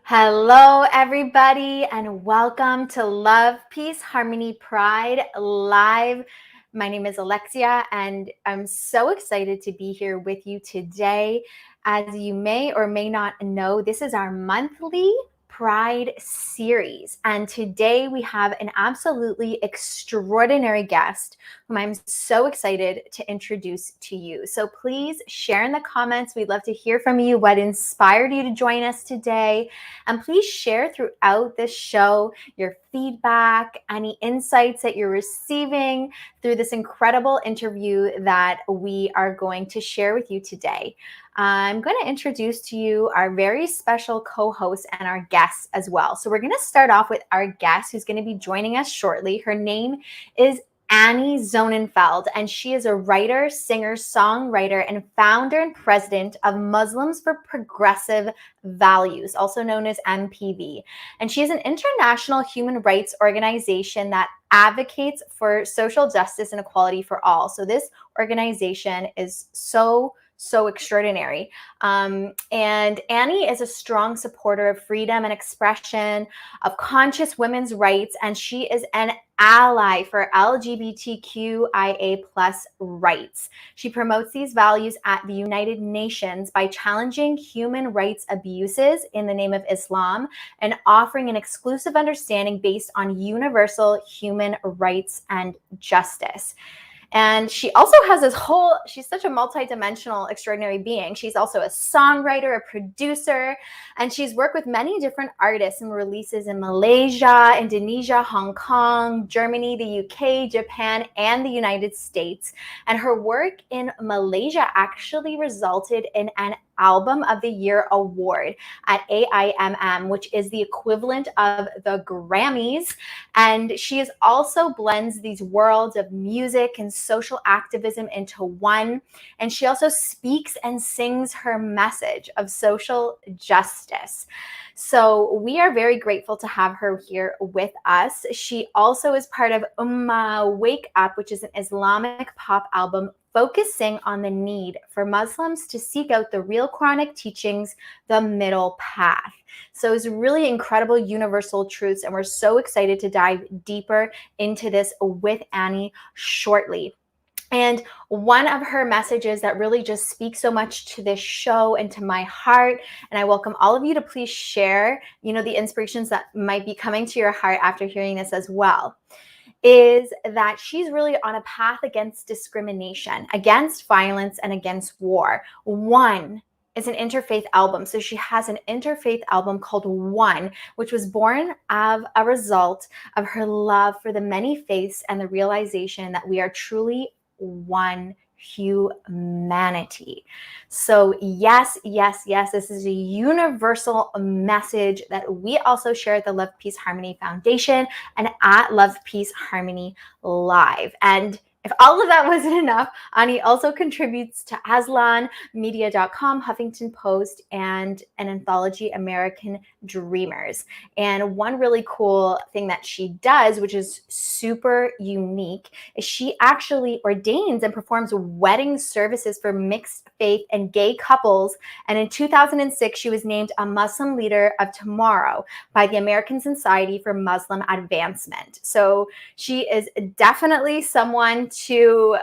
Hello, everybody, and welcome to Love, Peace, Harmony, Pride Live. My name is Alexia, and I'm so excited to be here with you today. As you may or may not know, this is our monthly Pride series, and today we have an absolutely extraordinary guest whom I'm so excited to introduce to you. So please share in the comments. We'd love to hear from you. What inspired you to join us today? And please share throughout this show your feedback, any insights that you're receiving through this incredible interview that we are going to share with you today. I'm going to introduce to you our very special co-host and our guests as well. So we're going to start off with our guest who's going to be joining us shortly. Her name is Annie Zonneveld, and she is a writer, singer, songwriter, and founder and president of Muslims for Progressive Values, also known as MPV. And she is an international human rights organization that advocates for social justice and equality for all. So this organization is so extraordinary. And Annie is a strong supporter of freedom and expression, of conscious women's rights, and she is an ally for LGBTQIA+ rights. She promotes these values at the United Nations by challenging human rights abuses in the name of Islam and offering an exclusive understanding based on universal human rights and justice. And she also has she's such a multidimensional, extraordinary being. She's also a songwriter, a producer, and she's worked with many different artists and releases in Malaysia, Indonesia, Hong Kong, Germany, the UK, Japan, and the United States. And her work in Malaysia actually resulted in an Album of the Year award at AIMM, which is the equivalent of the Grammys. And she also blends these worlds of music and social activism into one. And she also speaks and sings her message of social justice. So we are very grateful to have her here with us. She also is part of Wake Up, which is an Islamic pop album focusing on the need for Muslims to seek out the real Quranic teachings, the middle path. So it's really incredible universal truths, and we're so excited to dive deeper into this with Annie shortly. And one of her messages that really just speaks so much to this show and to my heart, and I welcome all of you to please share, the inspirations that might be coming to your heart after hearing this as well, is that she's really on a path against discrimination, against violence, and against war. One is an interfaith album. So she has an interfaith album called One, which was born of a result of her love for the many faiths and the realization that we are truly one humanity. So yes, this is a universal message that we also share at the Love, Peace, Harmony Foundation and at Love, Peace, Harmony Live. And if all of that wasn't enough, Ani also contributes to AslanMedia.com, Huffington Post, and an anthology, American Dreamers. And one really cool thing that she does, which is super unique, is she actually ordains and performs wedding services for mixed faith and gay couples. And in 2006, she was named a Muslim Leader of Tomorrow by the American Society for Muslim Advancement. So she is definitely someone to,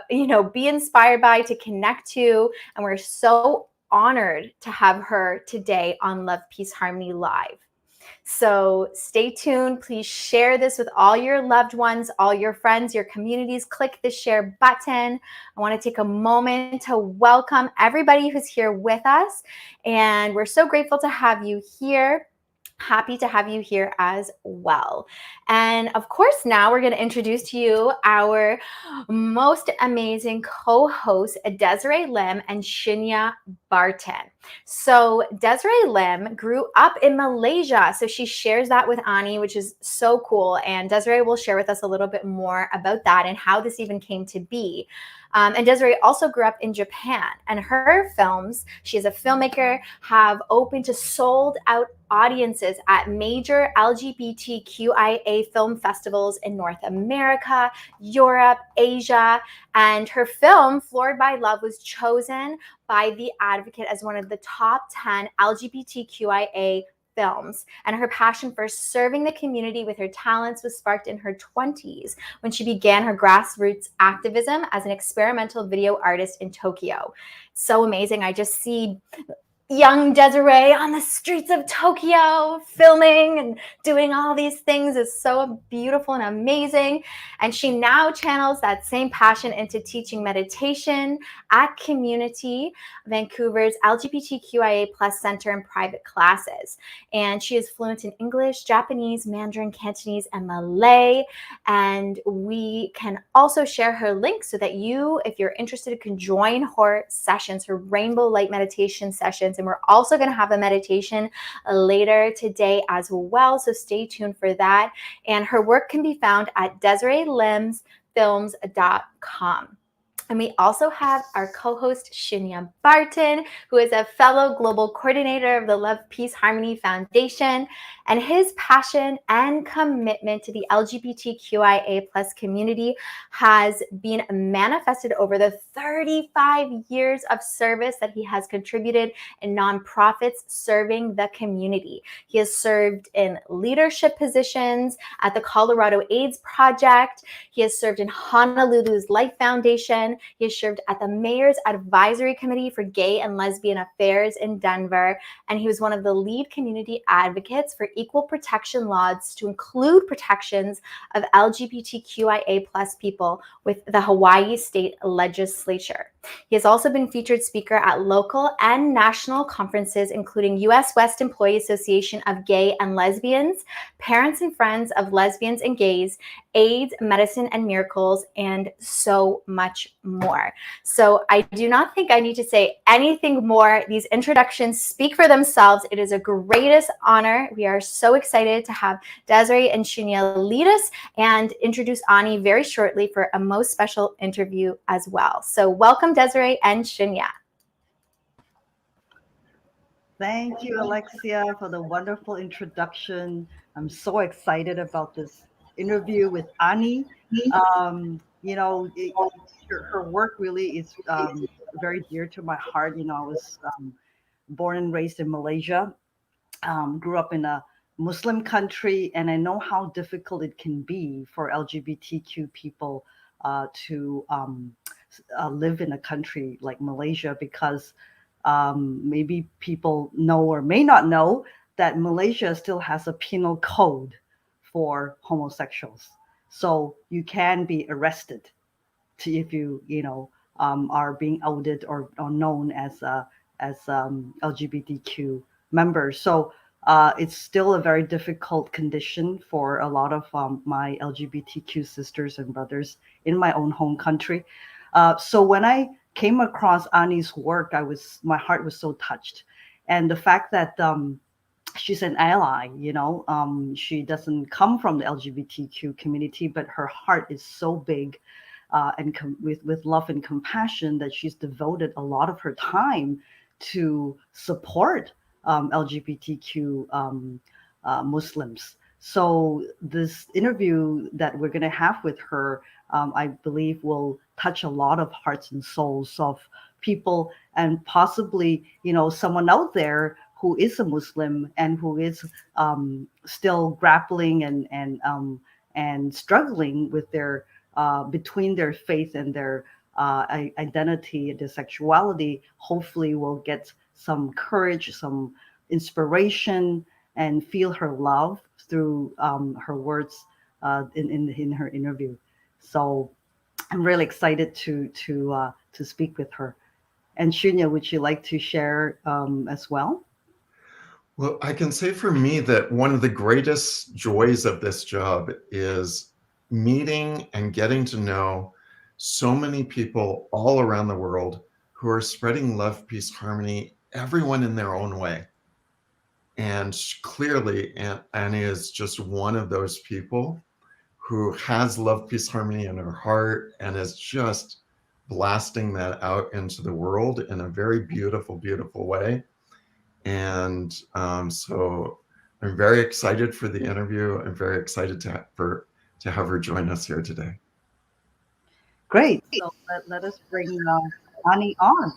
be inspired by, to connect to, and we're so honored to have her today on Love, Peace, Harmony Live. So stay tuned. Please share this with all your loved ones, all your friends, your communities. Click the share button. I want to take a moment to welcome everybody who's here with us, and we're so grateful to have you here. Happy to have you here as well. And of course, now we're going to introduce to you our most amazing co-hosts, Desiree Lim and Shinya Barton. So Desiree Lim grew up in Malaysia. So she shares that with Ani, which is so cool. And Desiree will share with us a little bit more about that and how this even came to be. And Desiree also grew up in Japan, and her films, she is a filmmaker, have opened to sold out audiences at major LGBTQIA film festivals in North America, Europe, Asia, and her film, Floored by Love, was chosen by The Advocate as one of the top 10 LGBTQIA films, and her passion for serving the community with her talents was sparked in her 20s when she began her grassroots activism as an experimental video artist in Tokyo. So amazing. I just see young Desiree on the streets of Tokyo filming and doing all these things is so beautiful and amazing. And she now channels that same passion into teaching meditation at Community Vancouver's LGBTQIA+ Center in private classes. And she is fluent in English, Japanese, Mandarin, Cantonese, and Malay. And we can also share her link so that you, if you're interested, can join her sessions, her rainbow light meditation sessions. And we're also going to have a meditation later today as well. So stay tuned for that. And her work can be found at DesireeLimsFilms.com. And we also have our co-host, Shunya Barton, who is a fellow global coordinator of the Love, Peace, Harmony Foundation. And his passion and commitment to the LGBTQIA+ community has been manifested over the 35 years of service that he has contributed in nonprofits serving the community. He has served in leadership positions at the Colorado AIDS Project. He has served in Honolulu's Life Foundation. He has served at the Mayor's Advisory Committee for Gay and Lesbian Affairs in Denver, and he was one of the lead community advocates for equal protection laws to include protections of LGBTQIA+ people with the Hawaii State Legislature. He has also been featured speaker at local and national conferences, including U.S. West Employee Association of Gay and Lesbians, Parents and Friends of Lesbians and Gays, AIDS, Medicine and Miracles, and so much more. So I do not think I need to say anything more. These introductions speak for themselves. It is a greatest honor. We are so excited to have Desiree and Shunya lead us and introduce Ani very shortly for a most special interview as well. So welcome, Desiree and Shunya. Thank you, Alexia, for the wonderful introduction. I'm so excited about this interview with Ani. Her work really is very dear to my heart. I was born and raised in Malaysia, grew up in a Muslim country, and I know how difficult it can be for LGBTQ people to live in a country like Malaysia because maybe people know or may not know that Malaysia still has a penal code for homosexuals. So you can be arrested if you are being outed or known as LGBTQ members. So it's still a very difficult condition for a lot of my LGBTQ sisters and brothers in my own home country. So when I came across Ani's work, my heart was so touched, and the fact that she's an ally, she doesn't come from the LGBTQ community, but her heart is so big and with love and compassion that she's devoted a lot of her time to support LGBTQ Muslims. So this interview that we're going to have with her, I believe, will touch a lot of hearts and souls of people, and possibly, someone out there who is a Muslim and who is still grappling and struggling with their between their faith and their identity, their sexuality. Hopefully, will get some courage, some inspiration, and feel her love through her words in her interview. So I'm really excited to speak with her. And Shunya, would you like to share as well? Well, I can say for me that one of the greatest joys of this job is meeting and getting to know so many people all around the world who are spreading love, peace, harmony, everyone in their own way. And clearly, Annie is just one of those people who has love, peace, harmony in her heart and is just blasting that out into the world in a very beautiful, beautiful way. And so I'm very excited for the interview. I'm very excited to have her join us here today. Great. So let us bring Ani on.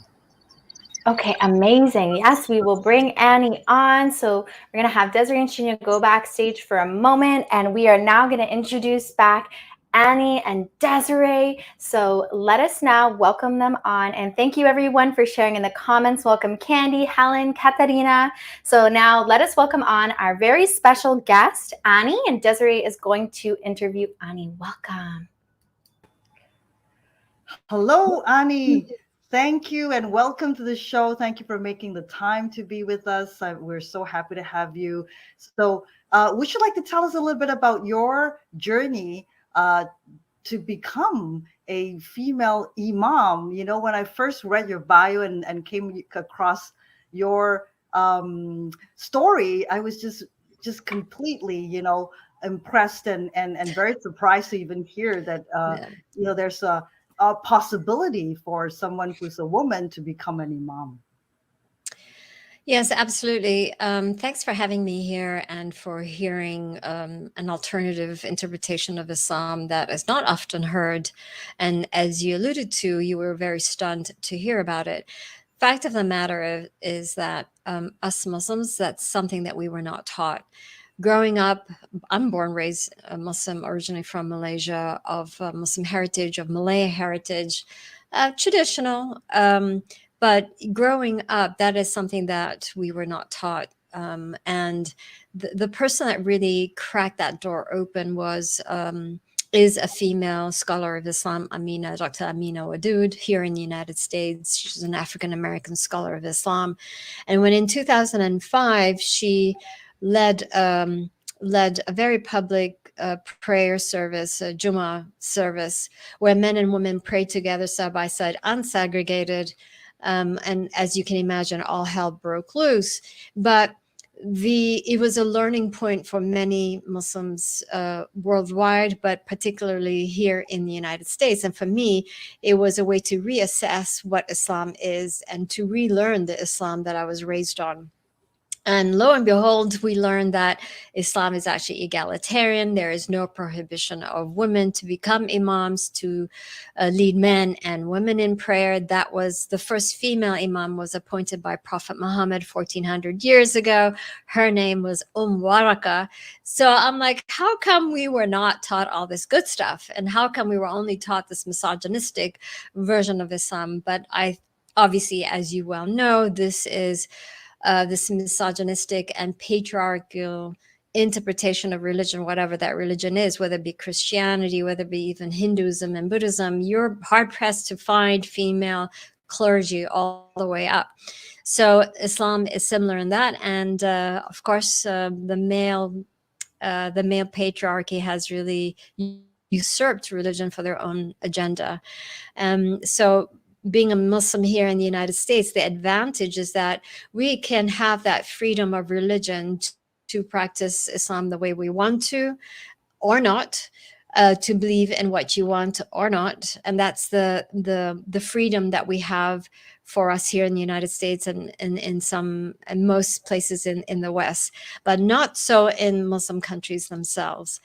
Okay, amazing. Yes, we will bring Annie on. So we're going to have Desiree and Shinya go backstage for a moment, and we are now going to introduce back Annie and Desiree. So let us now welcome them on. And thank you everyone for sharing in the comments. Welcome Candy, Helen, Katarina. So now let us welcome on our very special guest, Annie, and Desiree is going to interview Annie. Welcome. Hello, Ani. Thank you and welcome to the show. Thank you for making the time to be with us. We're so happy to have you. So, would you like to tell us a little bit about your journey to become a female imam? You know, when I first read your bio and came across your story, I was just completely, impressed and very surprised to even hear that Yeah. there's a possibility for someone who's a woman to become an imam. Yes, absolutely. Thanks for having me here and for hearing an alternative interpretation of Islam that is not often heard. And as you alluded to, you were very stunned to hear about it. Fact of the matter is that us Muslims, that's something that we were not taught. Growing up, I'm born, raised a Muslim, originally from Malaysia, of Muslim heritage, of Malay heritage, traditional. But growing up, that is something that we were not taught. And the person that really cracked that door open is a female scholar of Islam, Dr. Amina Wadud, here in the United States. She's an African-American scholar of Islam. And when in 2005, she led a very public prayer service, a Jummah service, where men and women prayed together side by side, unsegregated. And as you can imagine, all hell broke loose. But it was a learning point for many Muslims worldwide, but particularly here in the United States. And for me, it was a way to reassess what Islam is and to relearn the Islam that I was raised on. And lo and behold, we learned that Islam is actually egalitarian. There is no prohibition of women to become imams, to lead men and women in prayer. That was the first female imam was appointed by Prophet Muhammad 1400 years ago. Her name was Waraka. So I'm like, how come we were not taught all this good stuff? And how come we were only taught this misogynistic version of Islam? But obviously, as you well know, this is this misogynistic and patriarchal interpretation of religion, whatever that religion is, whether it be Christianity, whether it be even Hinduism and Buddhism, you're hard pressed to find female clergy all the way up. So Islam is similar in that, and of course, the male patriarchy has really usurped religion for their own agenda. So being a Muslim here in the United States, the advantage is that we can have that freedom of religion to practice Islam the way we want to or not, to believe in what you want or not. And that's the freedom that we have for us here in the United States and in most places in the West, but not so in Muslim countries themselves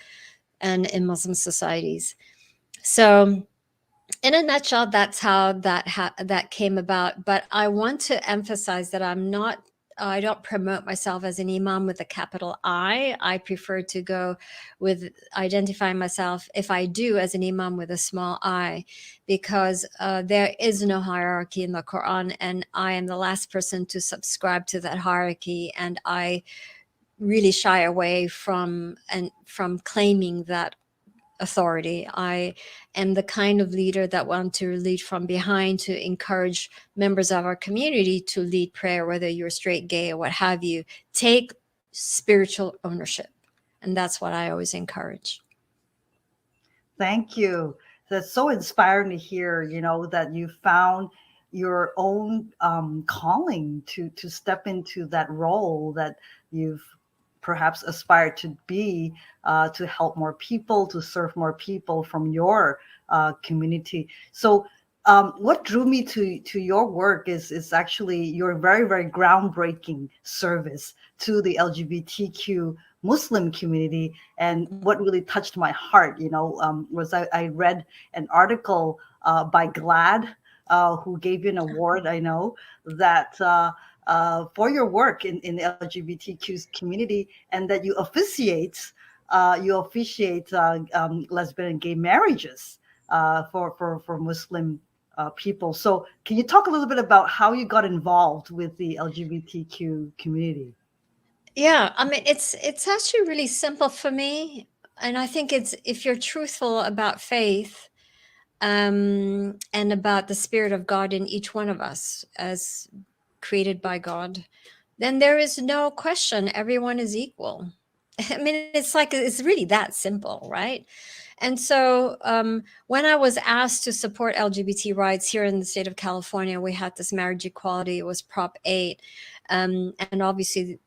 and in Muslim societies. So in a nutshell, that's how that came about. But I want to emphasize that I don't promote myself as an imam with a capital I. I prefer to go with identifying myself, if I do, as an imam with a small I, because there is no hierarchy in the Quran, and I am the last person to subscribe to that hierarchy, and I really shy away from claiming that authority. I am the kind of leader that want to lead from behind, to encourage members of our community to lead prayer, whether you're straight, gay, or what have you. Take spiritual ownership. And that's what I always encourage. Thank you. That's so inspiring to hear, that you found your own calling to step into that role that you've perhaps aspire to be, to help more people, to serve more people from your community. So what drew me to your work is actually your very, very groundbreaking service to the LGBTQ Muslim community. And what really touched my heart, was I read an article by GLAAD, who gave you an award, I know, that for your work in the LGBTQ community, and that you officiate lesbian and gay marriages for Muslim people. So can you talk a little bit about how you got involved with the LGBTQ community? Yeah, I mean, it's actually really simple for me, and I think it's, if you're truthful about faith, and about the spirit of God in each one of us as created by God, then there is no question everyone is equal. I mean, it's like, it's really that simple, right? And so when I was asked to support LGBT rights here in the state of California, we had this marriage equality. It was Prop 8. And obviously,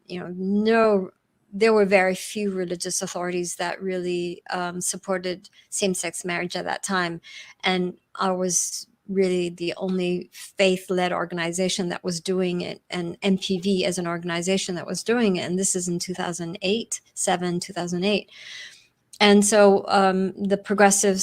there were very few religious authorities that really supported same-sex marriage at that time. And I was really the only faith-led organization that was doing it, and MPV as an organization that was doing it. And this is in 2008. And so the progressive,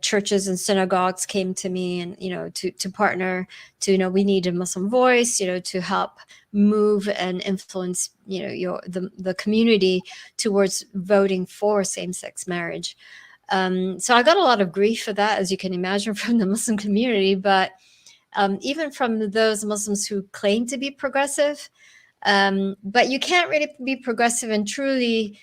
churches and synagogues came to me, and to partner, to we need a Muslim voice, to help move and influence the community towards voting for same-sex marriage. So I got a lot of grief for that, as you can imagine, from the Muslim community, but even from those Muslims who claim to be progressive. But you can't really be progressive and truly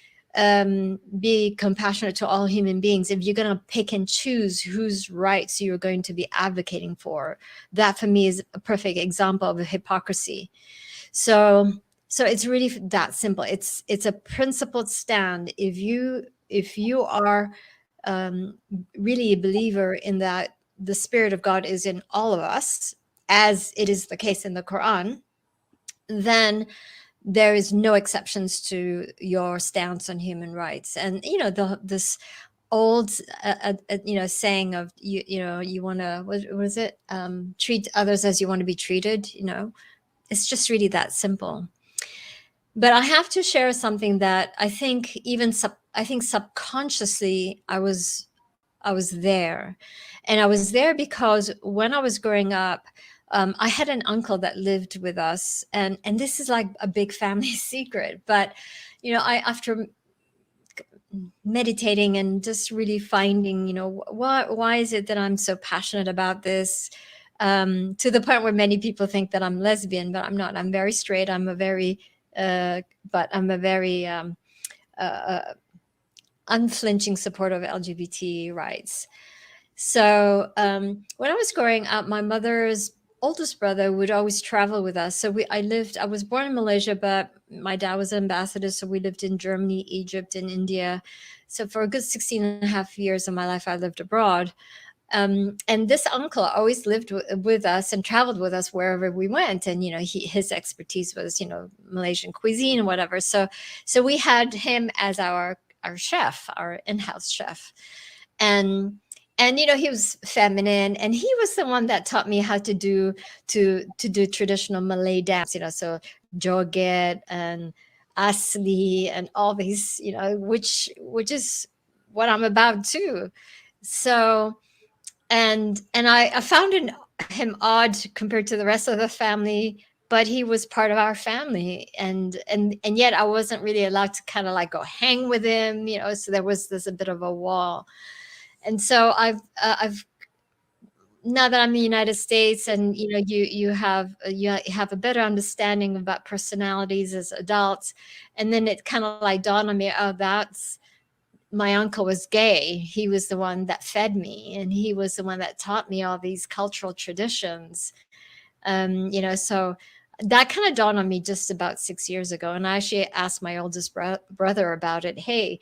be compassionate to all human beings if you're going to pick and choose whose rights you're going to be advocating for. That, for me, is a perfect example of a hypocrisy. So it's really that simple. It's a principled stand. If you are really a believer in that the Spirit of God is in all of us, as it is the case in the Quran, then there is no exceptions to your stance on human rights. And this old saying of you want to, what was it, treat others as you want to be treated. It's just really that simple. But I have to share something that I think subconsciously I was there. And I was there because when I was growing up, I had an uncle that lived with us, and this is like a big family secret. But after meditating and just really finding, why is it that I'm so passionate about this, to the point where many people think that I'm lesbian, but I'm not. I'm very straight. I'm a very unflinching supporter of LGBT rights. So when I was growing up, my mother's oldest brother would always travel with us. So I was born in Malaysia, but my dad was an ambassador. So we lived in Germany, Egypt, and India. So for a good 16 and a half years of my life, I lived abroad. And this uncle always lived with us and traveled with us wherever we went. And, his expertise was, Malaysian cuisine and whatever. So we had him as our chef, our in-house chef. And he was feminine, and he was the one that taught me how to do traditional Malay dance, so joget and asli and all these, which is what I'm about too. So, and I found him odd compared to the rest of the family, but he was part of our family, and yet I wasn't really allowed to kind of like go hang with him, so there was a bit of a wall. And so I've now that I'm in the United States, and you have a better understanding about personalities as adults, and then it kind of like dawned on me, oh, that's, my uncle was gay. He was the one that fed me, and he was the one that taught me all these cultural traditions. So that kind of dawned on me just about 6 years ago, and I actually asked my oldest brother about it. Hey,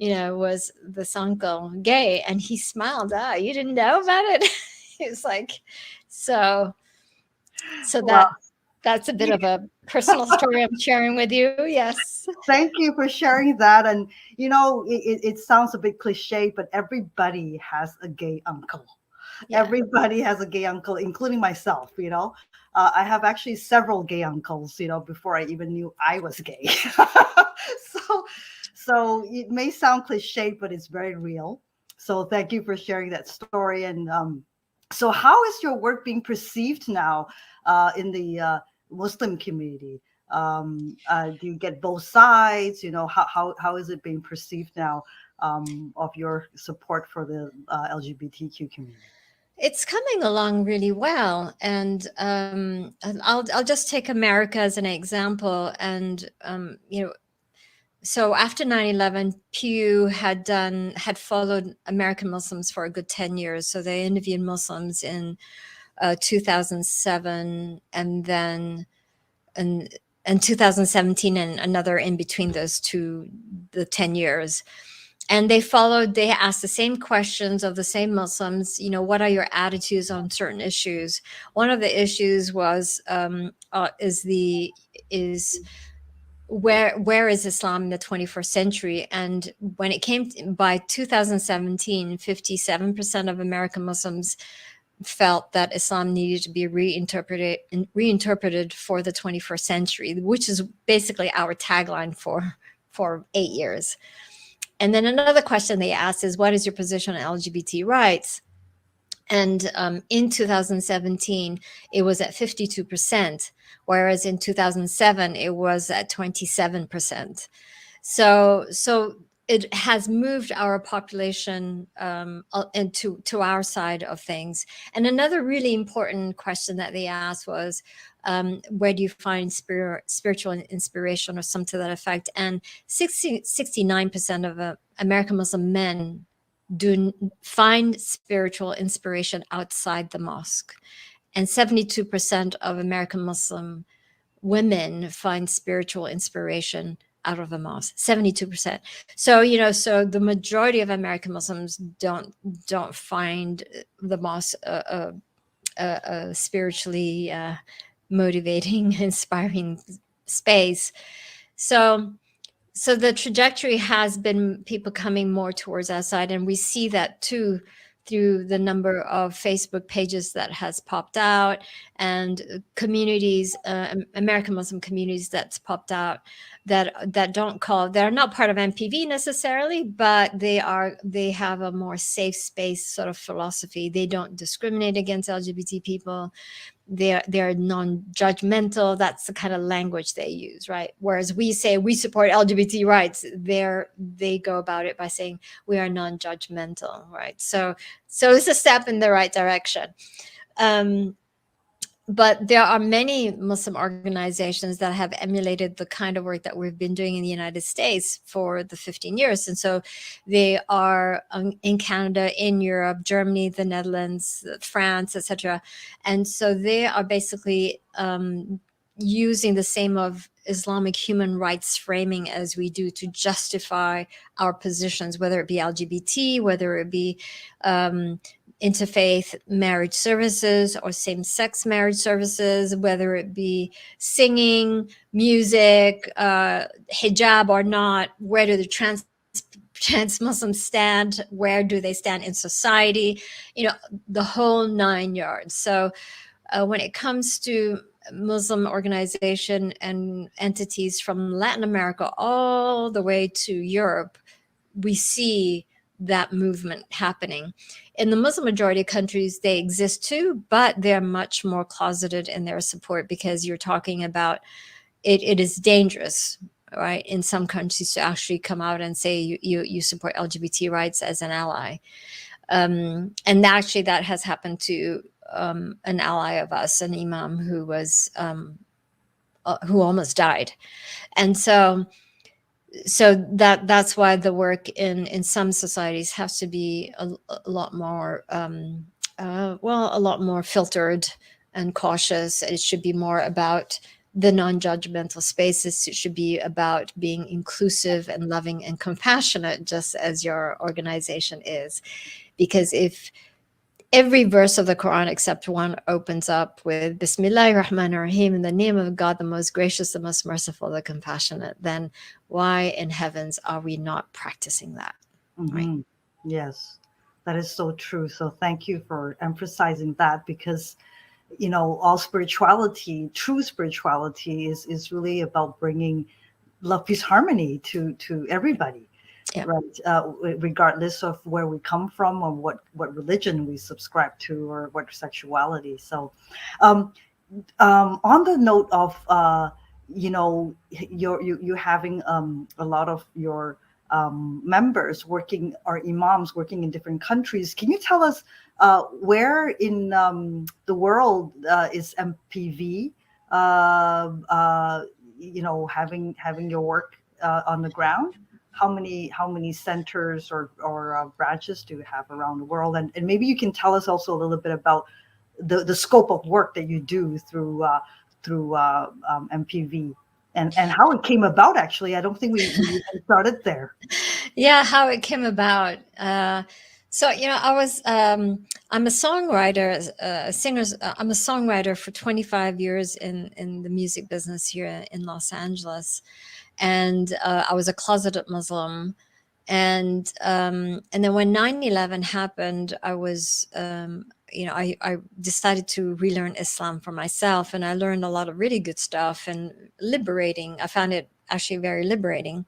was this uncle gay? And he smiled. You didn't know about it? He was like, so Well, that's a bit of a personal story I'm sharing with you. Yes. thank you for sharing that. And it sounds a bit cliche, but everybody has a gay uncle. Yeah. Everybody has a gay uncle, including myself. I have actually several gay uncles, before I even knew I was gay. So it may sound cliche, but it's very real. So thank you for sharing that story. And So how is your work being perceived now in the Muslim community? Do you get both sides? You know, how is it being perceived now of your support for the LGBTQ community? It's coming along really well, and I'll just take America as an example. And so after 9/11, Pew had followed American Muslims for a good 10 years. So they interviewed Muslims in 2007, and then and 2017, and another in between those two, the 10 years. And they asked the same questions of the same Muslims, what are your attitudes on certain issues? One of the issues was, where is Islam in the 21st century? And when it came by 2017, 57% of American Muslims felt that Islam needed to be reinterpreted for the 21st century, which is basically our tagline for 8 years. And then another question they asked is, what is your position on LGBT rights? And in 2017, it was at 52%, whereas in 2007, it was at 27%. So it has moved our population into to our side of things. And another really important question that they asked was, where do you find spiritual inspiration, or something to that effect? And 69% of American Muslim men do find spiritual inspiration outside the mosque. And 72% of American Muslim women find spiritual inspiration out of the mosque. 72%. So so the majority of American Muslims don't find the mosque a spiritually motivating, inspiring space. So the trajectory has been people coming more towards our side, and we see that too through the number of Facebook pages that has popped out, and communities, American Muslim communities that's popped out that they're not part of MPV necessarily, but they have a more safe space sort of philosophy. They don't discriminate against LGBT people. They're non-judgmental. That's the kind of language they use, right? Whereas we say we support LGBT rights, they go about it by saying we are non-judgmental, right? So it's a step in the right direction. But there are many Muslim organizations that have emulated the kind of work that we've been doing in the United States for the 15 years. And so they are in Canada, in Europe, Germany, the Netherlands, France, etc. And so they are basically using the same of Islamic human rights framing as we do to justify our positions, whether it be LGBT, whether it be interfaith marriage services or same-sex marriage services, whether it be singing, music, hijab or not, where do the trans Muslims stand, where do they stand in society, the whole 9 yards. So when it comes to Muslim organization and entities from Latin America all the way to Europe, we see that movement happening. In the Muslim majority countries, they exist too, but they're much more closeted in their support, because you're talking about it is dangerous, right, in some countries to actually come out and say you support LGBT rights as an ally. And actually that has happened to an ally of us, an imam who was who almost died. And so that's why the work in some societies has to be a lot more a lot more filtered and cautious. It should be more about the non-judgmental spaces. It should be about being inclusive and loving and compassionate, just as your organization is. Because if every verse of the Quran except one opens up with Bismillahir Rahmanir Rahim, in the name of God, the most gracious, the most merciful, the compassionate, then why in heavens are we not practicing that? Mm-hmm. Right? Yes, that is so true. So thank you for emphasizing that, because all spirituality, true spirituality is really about bringing love, peace, harmony to everybody. Yeah. right? Regardless of where we come from or what religion we subscribe to or what sexuality. So, um, on the note of you having a lot of your members working or imams working in different countries, can you tell us where in the world is MPV having your work on the ground? How many centers or branches do you have around the world? And maybe you can tell us also a little bit about the scope of work that you do through MPV and how it came about. Actually, I don't think we even started there. Yeah, how it came about. So I'm a songwriter, a singer. I'm a songwriter for 25 years in the music business here in Los Angeles, and I was a closeted Muslim. And then when 9/11 happened, I was I decided to relearn Islam for myself, and I learned a lot of really good stuff and liberating. I found it actually very liberating.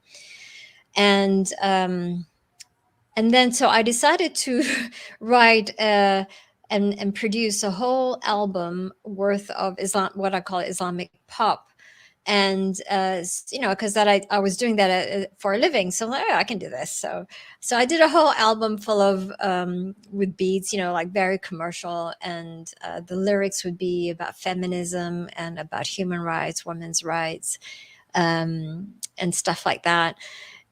And then so I decided to write and produce a whole album worth of Islam, what I call Islamic pop. And because that I was doing that for a living, so I'm like, oh, I can do this. So I did a whole album full of with beats, like very commercial, and the lyrics would be about feminism and about human rights, women's rights, and stuff like that.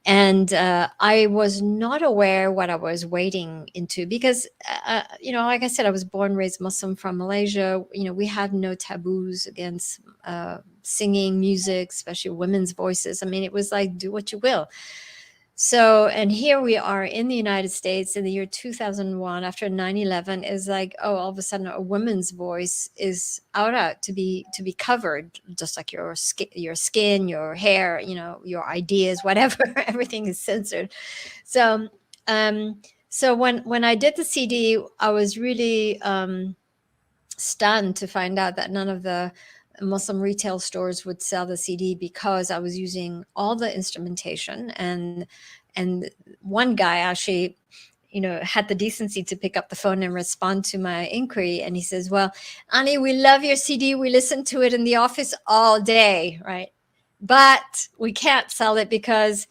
And I was not aware what I was wading into because, like I said, I was born, raised Muslim from Malaysia. We have no taboos against singing music, especially women's voices. I mean, it was like, do what you will. So, and here we are in the United States in the year 2001, after 9/11, is like, oh, all of a sudden a woman's voice is out to be covered, just like your skin, your hair, your ideas, whatever, everything is censored. So, so when I did the CD, I was really stunned to find out that none of the Muslim retail stores would sell the CD because I was using all the instrumentation. And one guy actually, had the decency to pick up the phone and respond to my inquiry. And he says, well, Annie, we love your CD. We listen to it in the office all day, right? But we can't sell it because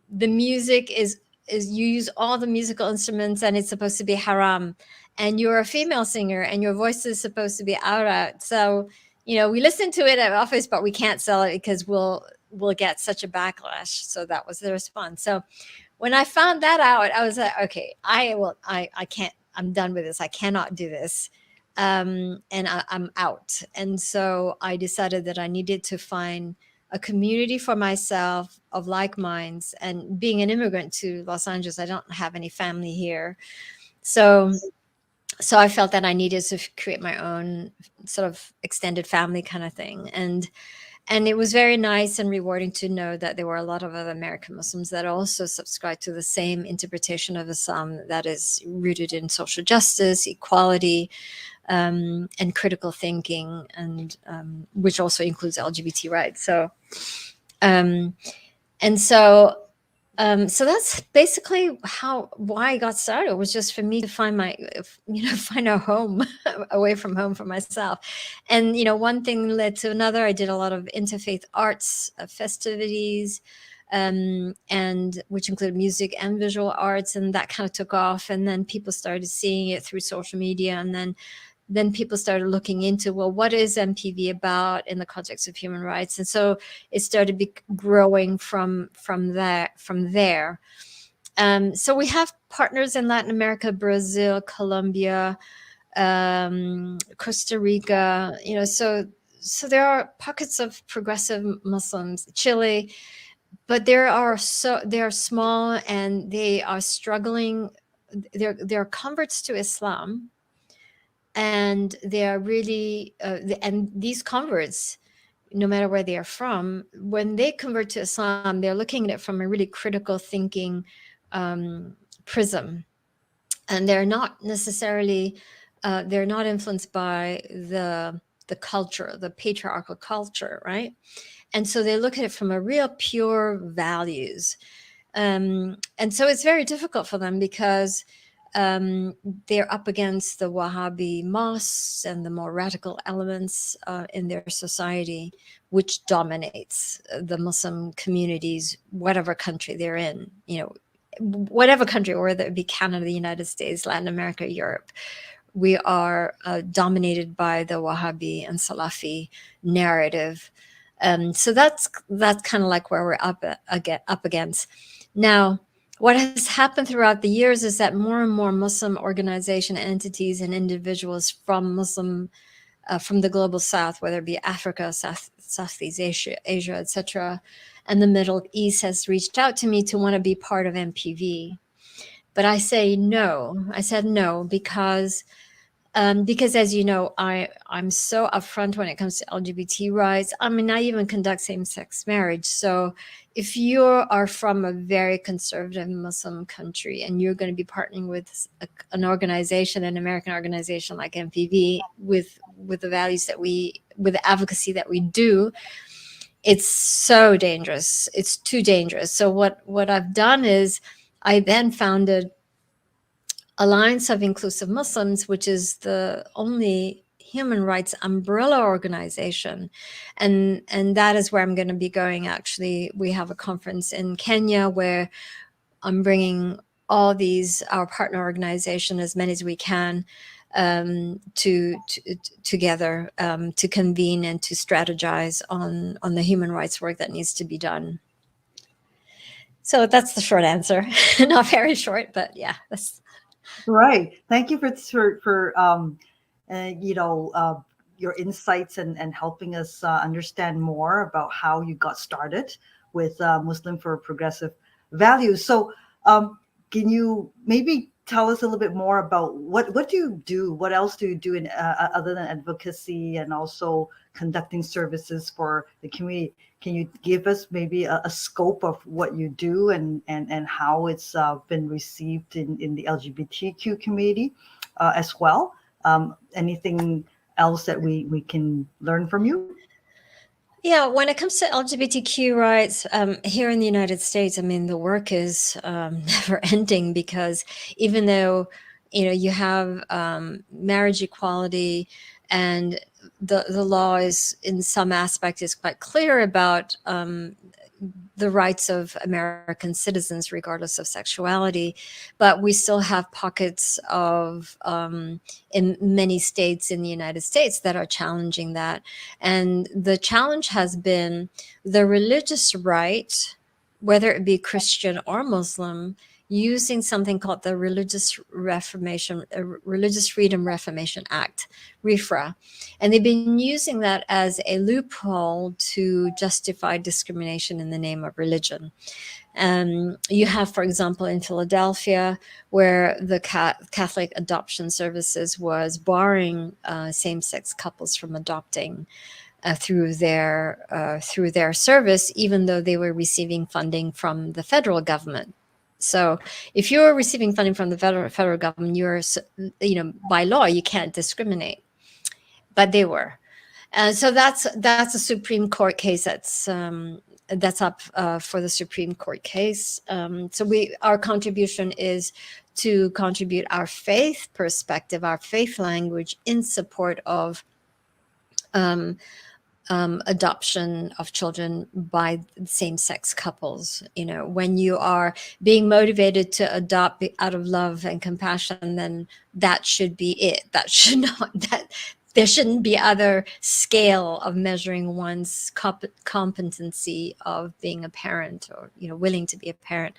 the music is you use all the musical instruments and it's supposed to be haram. And you're a female singer and your voice is supposed to be out. So, we listen to it at office, but we can't sell it because we'll get such a backlash. So that was the response. So when I found that out, I was like, okay, I can't, I'm done with this. I cannot do this. And I'm out. And so I decided that I needed to find a community for myself of like minds. And being an immigrant to Los Angeles, I don't have any family here. So I felt that I needed to create my own sort of extended family kind of thing. And it was very nice and rewarding to know that there were a lot of other American Muslims that also subscribe to the same interpretation of Islam that is rooted in social justice, equality, and critical thinking, and which also includes LGBT rights. So, so that's basically why I got started. It was just for me to find find a home away from home for myself. And, one thing led to another. I did a lot of interfaith arts festivities, and which included music and visual arts. And that kind of took off. And then people started seeing it through social media. And then people started looking into, well, what is MPV about in the context of human rights? And so it started growing from there. So we have partners in Latin America, Brazil, Colombia, Costa Rica, so there are pockets of progressive Muslims, Chile, but they are small and they are struggling. They're converts to Islam. And they are really, and these converts, no matter where they are from, when they convert to Islam, they're looking at it from a really critical thinking prism. And they're not necessarily, they're not influenced by the culture, the patriarchal culture, right? And so they look at it from a real pure values. And so it's very difficult for them because they're up against the Wahhabi mosques and the more radical elements in their society, which dominates the Muslim communities, whatever country they're in, whatever country, whether it be Canada, the United States, Latin America, Europe. We are dominated by the Wahhabi and Salafi narrative. So that's kind of like where we're up against. Now, what has happened throughout the years is that more and more Muslim organization entities and individuals from the global South, whether it be Africa, Southeast Asia, etc., and the Middle East, has reached out to me to want to be part of MPV. But I say no. I said no because as you know, I'm so upfront when it comes to LGBT rights. I mean, I even conduct same-sex marriage. So if you are from a very conservative Muslim country and you're going to be partnering with an organization, an American organization like MPV, with the values with the advocacy that we do, it's so dangerous. It's too dangerous. So what I've done is I then founded Alliance of Inclusive Muslims, which is the only human rights umbrella organization. And that is where I'm going to be going. Actually, we have a conference in Kenya where I'm bringing all our partner organization, as many as we can, together to convene and to strategize on the human rights work that needs to be done. So that's the short answer. Not very short, but yeah, that's Right. Thank you for your insights and helping us understand more about how you got started with Muslim for Progressive Values. So, can you maybe tell us a little bit more about what do you do? What else do you do in other than advocacy and also conducting services for the community? Can you give us maybe a scope of what you do and how it's been received in the LGBTQ community as well? Anything else that we can learn from you? Yeah, when it comes to LGBTQ rights here in the United States, I mean, the work is never ending because even though, you have marriage equality and the law is in some aspect is quite clear about the rights of American citizens, regardless of sexuality, but we still have pockets of in many states in the United States that are challenging that. And the challenge has been the religious right, whether it be Christian or Muslim, using something called the Religious Freedom Reformation Act, RFRA. And they've been using that as a loophole to justify discrimination in the name of religion. You have, for example, in Philadelphia, where the Catholic Adoption Services was barring same-sex couples from adopting through their service, even though they were receiving funding from the federal government. So if you're receiving funding from the federal government, you're, by law, you can't discriminate. But they were. So that's a Supreme Court case that's up for the Supreme Court case. So our contribution is to contribute our faith perspective, our faith language in support of adoption of children by same-sex couples. When you are being motivated to adopt out of love and compassion, then that should be it. That should not, there shouldn't be other scale of measuring one's competency of being a parent or, willing to be a parent.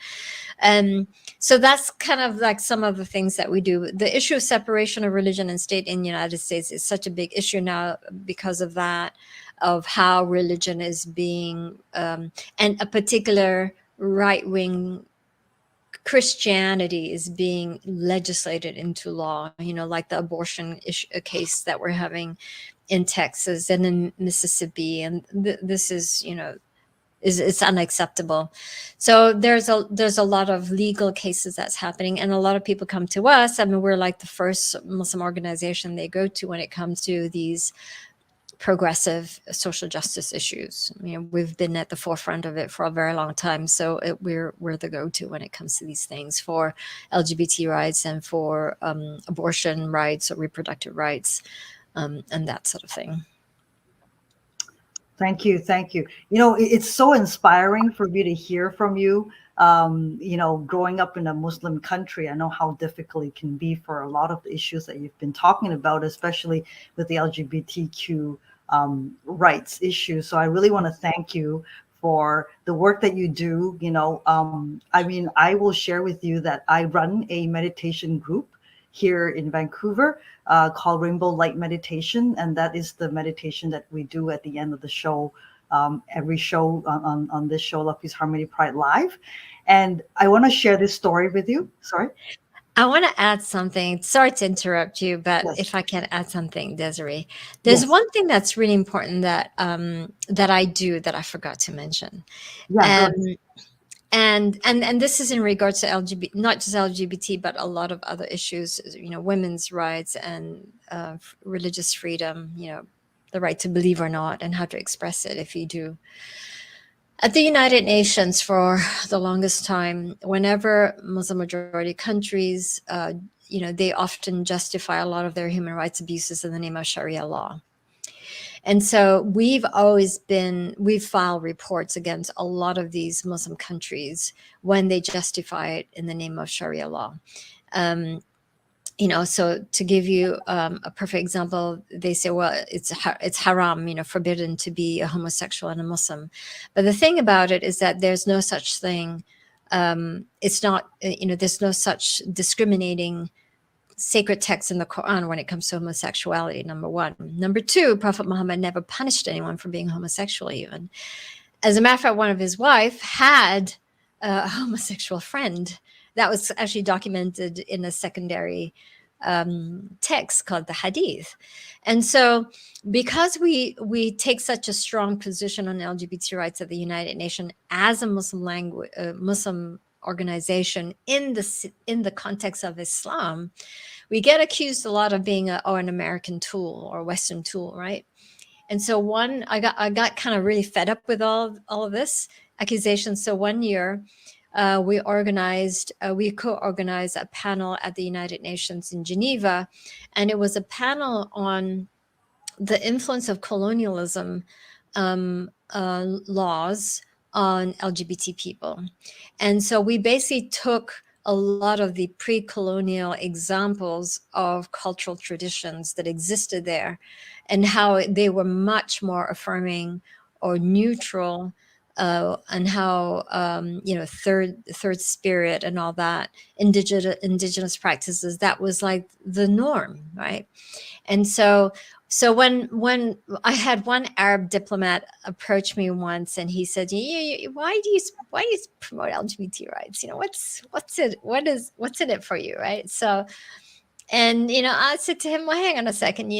So that's kind of like some of the things that we do. The issue of separation of religion and state in the United States is such a big issue now because of that, of how religion is being, and a particular right-wing Christianity is being legislated into law, like the abortion case that we're having in Texas and in Mississippi. And this is, it's unacceptable. So there's a lot of legal cases that's happening, and a lot of people come to us. I mean, we're like the first Muslim organization they go to when it comes to these progressive social justice issues. We've been at the forefront of it for a very long time. So we're the go-to when it comes to these things for LGBT rights and for abortion rights or reproductive rights and that sort of thing. Thank you. Thank you. It's so inspiring for me to hear from you. Growing up in a Muslim country, I know how difficult it can be for a lot of the issues that you've been talking about, especially with the LGBTQ rights issues. So I really want to thank you for the work that you do. I will share with you that I run a meditation group here in Vancouver called Rainbow Light Meditation. And that is the meditation that we do at the end of the show, every show on this show, Love, Peace, Harmony, Pride Live. And I want to share this story with you. Sorry. I want to add something. Sorry to interrupt you, but Yes. if I can add something, Desiree, there's Yes. one thing that's really important that I do that I forgot to mention. Yeah, And this is in regards to LGBT, not just LGBT, but a lot of other issues, women's rights and religious freedom, the right to believe or not, and how to express it if you do. At the United Nations, for the longest time, whenever Muslim majority countries, they often justify a lot of their human rights abuses in the name of Sharia law. And so we've filed reports against a lot of these Muslim countries when they justify it in the name of Sharia law. So to give you a perfect example, they say, well, it's haram, forbidden to be a homosexual and a Muslim. But the thing about it is that there's no such thing. It's not, there's no such discriminating sacred text in the Quran when it comes to homosexuality, number one. Number two, Prophet Muhammad never punished anyone for being homosexual even. As a matter of fact, one of his wife had a homosexual friend. That was actually documented in a secondary text called the Hadith. And so because we take such a strong position on LGBT rights at the United Nations as a Muslim organization in the context of Islam, we get accused a lot of being an American tool or Western tool, right? And so I got kind of really fed up with all of this accusation. So one year we co-organized a panel at the United Nations in Geneva, and it was a panel on the influence of colonialism laws on LGBT people. And so we basically took a lot of the pre-colonial examples of cultural traditions that existed there and how they were much more affirming or neutral, and how third spirit and all that, indigenous practices, that was like the norm, right? And so when I had one Arab diplomat approach me once, and he said, why do you promote LGBT rights? What's in it for you, right? So, and I said to him, well, hang on a second,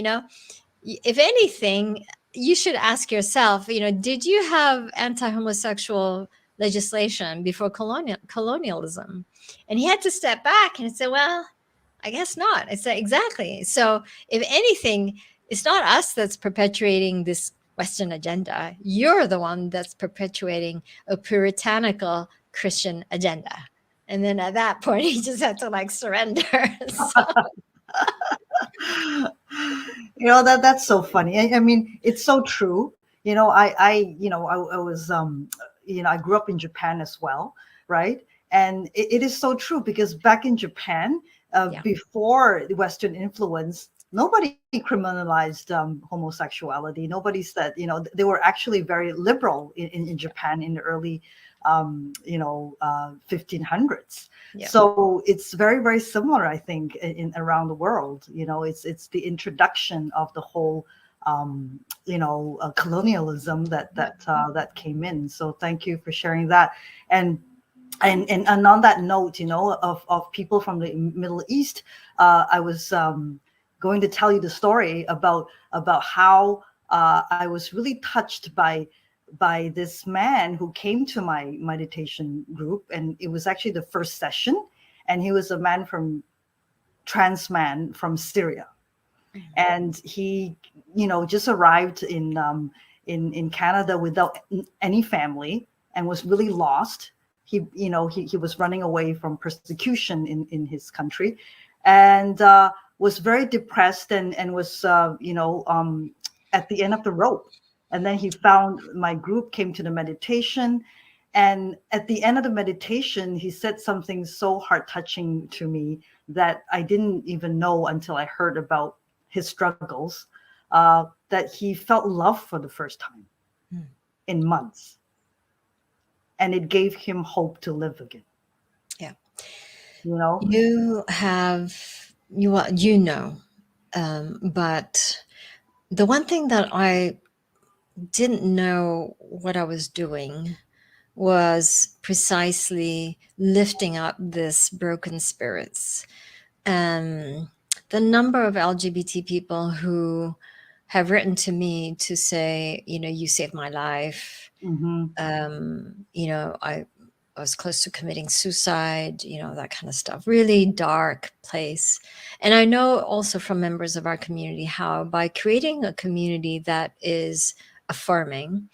if anything, you should ask yourself, did you have anti-homosexual legislation before colonialism? And he had to step back and say, well, I guess not. I said, exactly. So if anything, it's not us that's perpetuating this Western agenda. You're the one that's perpetuating a puritanical Christian agenda. And then at that point, he just had to surrender. That's so funny. I mean, it's so true. I was, I grew up in Japan as well, right? And it is so true, because back in Japan, before the Western influence, nobody criminalized homosexuality. Nobody said, they were actually very liberal in Japan in the early 1500s. Yeah. So it's very, very similar, I think, in around the world. It's the introduction of the whole colonialism that came in. So thank you for sharing that. And on that note, of people from the Middle East, I was going to tell you the story about how I was really touched by this man who came to my meditation group, and it was actually the first session, and he was a trans man from Syria. and he, just arrived in Canada without any family and was really lost. He was running away from persecution in his country, and was very depressed and was at the end of the rope. And then he found my group, came to the meditation, and at the end of the meditation, he said something so heart touching to me that I didn't even know until I heard about his struggles, that he felt love for the first time in months. And it gave him hope to live again. Yeah. You But the one thing that I didn't know what I was doing was precisely lifting up this broken spirits. The number of LGBT people who have written to me to say, you saved my life. I was close to committing suicide, that kind of stuff, really dark place. And I know also from members of our community how by creating a community that is affirming,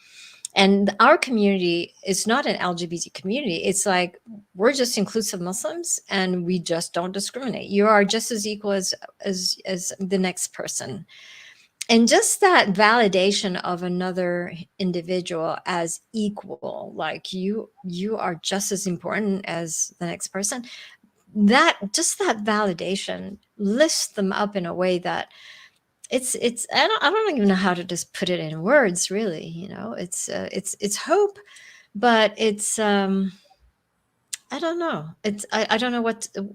and our community is not an LGBT community. It's like, we're just inclusive Muslims and we just don't discriminate. You are just as equal as the next person. And just that validation of another individual as equal, like you are just as important as the next person, that validation lifts them up in a way that it's I don't even know how to just put it in words, really. It's hope, but it's I don't know. I don't know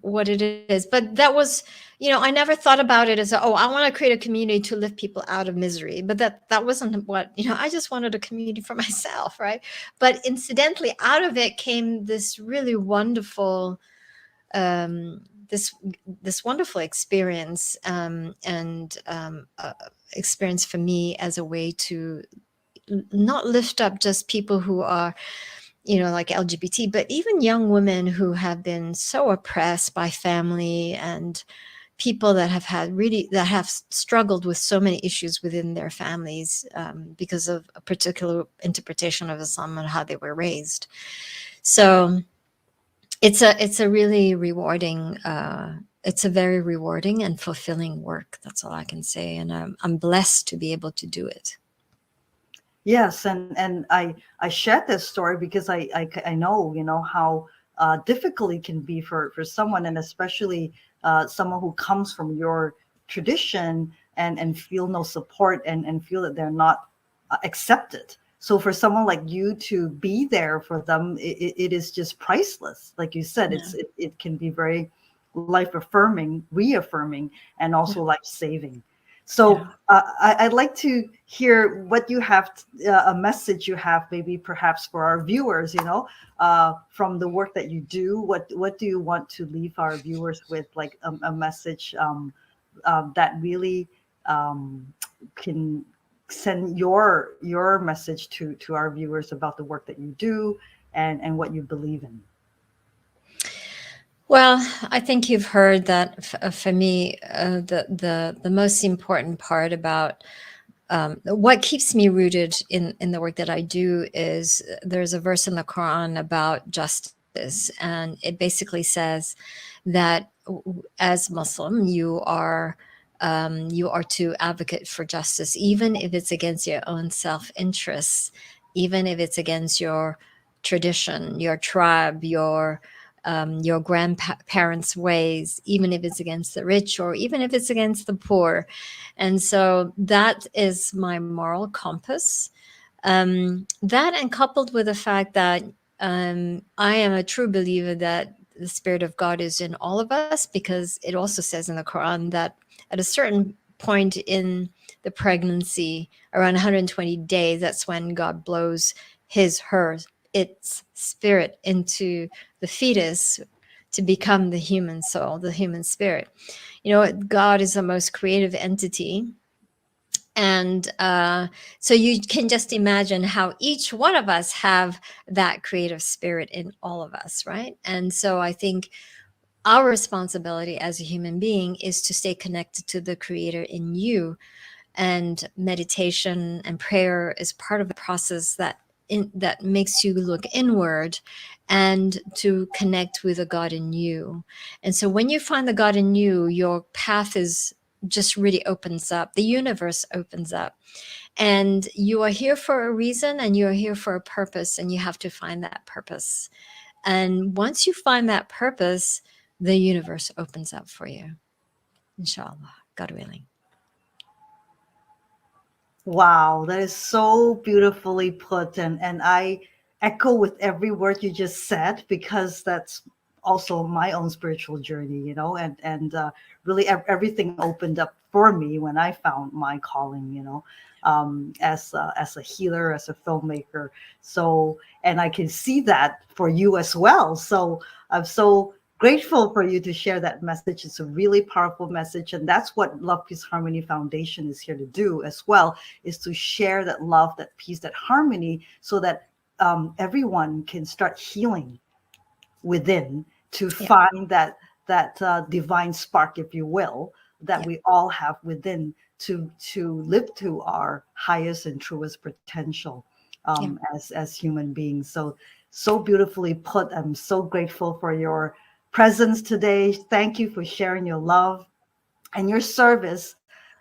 what it is, but that was, I never thought about it as, I want to create a community to lift people out of misery. But that wasn't what, I just wanted a community for myself, right? But incidentally, out of it came this really wonderful, this wonderful experience, experience for me as a way to not lift up just people who are, like LGBT, but even young women who have been so oppressed by family and people that have struggled with so many issues within their families because of a particular interpretation of Islam and how they were raised. So it's a really rewarding, it's a very rewarding and fulfilling work. That's all I can say. And I'm blessed to be able to do it. Yes, and I shared this story because I know how difficult it can be for someone, and especially someone who comes from your tradition and feel no support and feel that they're not accepted. So for someone like you to be there for them, it is just priceless. Like you said, Yeah. it can be very life affirming, reaffirming, and also life saving. So I'd like to hear what you have, a message you have, maybe perhaps for our viewers, from the work that you do. What do you want to leave our viewers with, like a message that really can send your message to our viewers about the work that you do and what you believe in? Well, I think you've heard that for me, the most important part about what keeps me rooted in the work that I do is there's a verse in the Quran about justice, and it basically says that as Muslim, you are to advocate for justice, even if it's against your own self-interests, even if it's against your tradition, your tribe, your grandparents' ways, even if it's against the rich or even if it's against the poor. And so that is my moral compass. That, and coupled with the fact that I am a true believer that the Spirit of God is in all of us, because it also says in the Quran that at a certain point in the pregnancy, around 120 days, that's when God blows its spirit into the fetus to become the human soul, the human spirit. God is the most creative entity. And so you can just imagine how each one of us have that creative spirit in all of us, right? And so I think our responsibility as a human being is to stay connected to the creator in you. And meditation and prayer is part of the process that makes you look inward and to connect with the God in you. And so when you find the God in you, your path is just really opens up. The universe opens up. And you are here for a reason, and you are here for a purpose, and you have to find that purpose. And once you find that purpose, the universe opens up for you. Inshallah, God willing. Wow, that is so beautifully put. And I echo with every word you just said, because that's also my own spiritual journey, and really everything opened up for me when I found my calling, as a healer, as a filmmaker. So, and I can see that for you as well. So I'm so grateful for you to share that message. It's a really powerful message, and that's what Love Peace Harmony Foundation is here to do as well, is to share that love, that peace, that harmony, so that everyone can start healing within, to find that divine spark, if you will, that we all have within, to live to our highest and truest potential as human beings. So beautifully put. I'm so grateful for your presence today. Thank you for sharing your love and your service